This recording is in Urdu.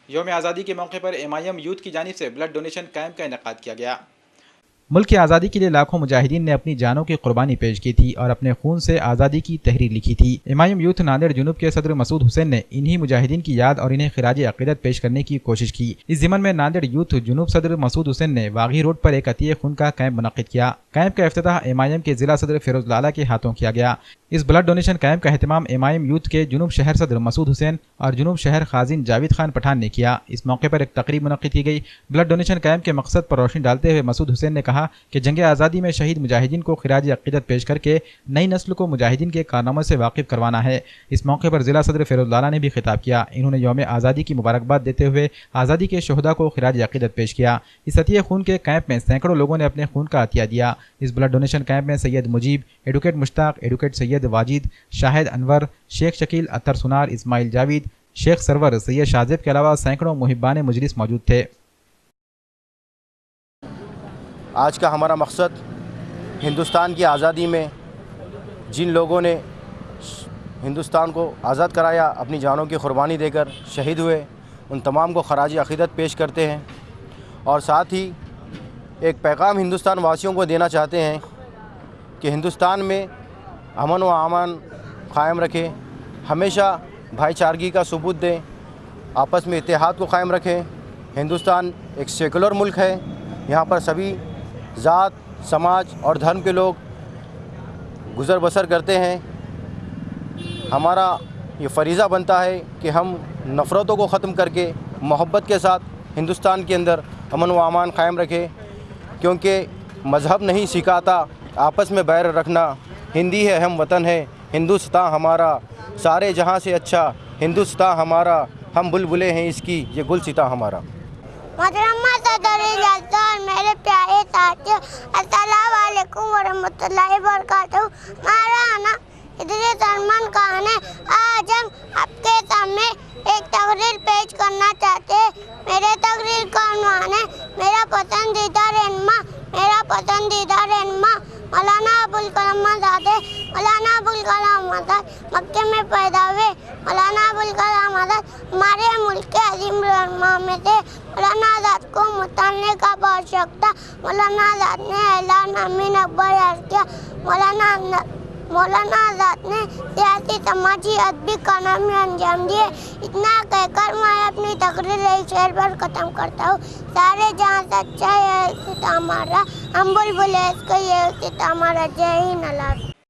یوم آزادی کے موقع پر MIM یوتھ کی جانب سے بلڈ ڈونیشن کیمپ کا انعقاد کیا گیا۔ ملک کی آزادی کے لیے لاکھوں مجاہدین نے اپنی جانوں کی قربانی پیش کی تھی اور اپنے خون سے آزادی کی تحریر لکھی تھی۔ MIM یوتھ ناندیڑ جنوب کے صدر مسعود حسین نے انہی مجاہدین کی یاد اور انہیں خراج عقیدت پیش کرنے کی کوشش کی۔ اس ضمن میں ناندیڑ یوتھ جنوب صدر مسعود حسین نے واغی روڈ پر ایک عطیہ خون کا کیمپ منعقد کیا۔ کیمپ کا افتتاح MIM کے ضلع صدر فیروز لالہ کے ہاتھوں کیا گیا۔ اس بلڈ ڈونیشن کیمپ کا اہتمام MIM یوتھ کے جنوب شہر صدر مسعود حسین اور جنوب شہر خازن جاوید خان پٹھان نے کیا۔ اس موقع پر ایک تقریب منعقد کی گئی۔ بلڈ ڈونیشن کیمپ کے مقصد پر روشنی ڈالتے ہوئے مسعود حسین نے کہا کہ جنگ آزادی میں شہید مجاہدین کو خراج عقیدت پیش کر کے نئی نسل کو مجاہدین کے کارناموں سے واقف کروانا ہے۔ اس موقع پر ضلع صدر فیروز لالہ نے بھی خطاب کیا۔ انہوں نے یوم آزادی کی مبارکباد دیتے ہوئے آزادی کے شہداء کو خراج عقیدت پیش کیا۔ اس عطیہ خون کے کیمپ میں سینکڑوں لوگوں نے اپنے خون کا عطیہ دیا۔ اس بلڈ ڈونیشن کیمپ میں سید مجیب، ایڈوکیٹ مشتاق، ایڈوکیٹ سید واجد، شاہد انور، شیخ شکیل، اطہر سنار، اسماعیل جاوید، شیخ سرور، سید شاہزیب کے علاوہ سینکڑوں محبان مجلس موجود تھے۔ آج کا ہمارا مقصد ہندوستان کی آزادی میں جن لوگوں نے ہندوستان کو آزاد کرایا، اپنی جانوں کی قربانی دے کر شہید ہوئے، ان تمام کو خراج عقیدت پیش کرتے ہیں اور ساتھ ہی ایک پیغام ہندوستان واسیوں کو دینا چاہتے ہیں کہ ہندوستان میں امن و امان قائم رکھے، ہمیشہ بھائی چارگی کا ثبوت دیں، آپس میں اتحاد کو قائم رکھیں۔ ہندوستان ایک سیکولر ملک ہے، یہاں پر سبھی ذات، سماج اور دھرم کے لوگ گزر بسر کرتے ہیں۔ ہمارا یہ فریضہ بنتا ہے کہ ہم نفرتوں کو ختم کر کے محبت کے ساتھ ہندوستان کے اندر امن و امان قائم رکھیں، کیونکہ مذہب نہیں سکھاتا آپس میں بیر رکھنا۔ ہندی ہے ہم وطن ہے، ہندوستان ہمارا سارے جہاں سے اچھا، ہندوستان ہمارا ہم بلبلے ہیں اس کی، یہ گلستاں ہمارا۔ محترمہ صدر اجلاس، میرے پیارے ساتھیوں، السلام علیکم ورحمۃ اللہ وبرکاتہ۔ ہمارا آنا ادریس ارمان خان ہے۔ آج ہم آپ کے سامنے ایک تقریر پیش کرنا چاہتے ہیں۔ میرے تقریر کا عنوان ہے میرا پسندیدہ رہنما، میرا پسندیدہ رہنما مولانا ابوالکلام آزاد ہے۔ مولانا ابوالکلام آزاد مکے میں پیدا ہوئے۔ مولانا ابوالکلام آزاد ہمارے ملک کے عظیم رہنما میں تھے۔ مولانا آزاد کو مطالعے کا بہت شوق تھا۔ مولانا آزاد نے اعلان امین اکبر یاد کیا۔ مولانا آزاد نے سیاسی، سماجی، ادبی کارنامے انجام دیے۔ اتنا کہہ کر میں اپنی تقریر ایک شعر پر ختم کرتا ہوں۔ سارے جہاں سے اچھا ہے ہمارا، ہم بلبلے اس کو یہ ہمارا، جے ہند، اللہ۔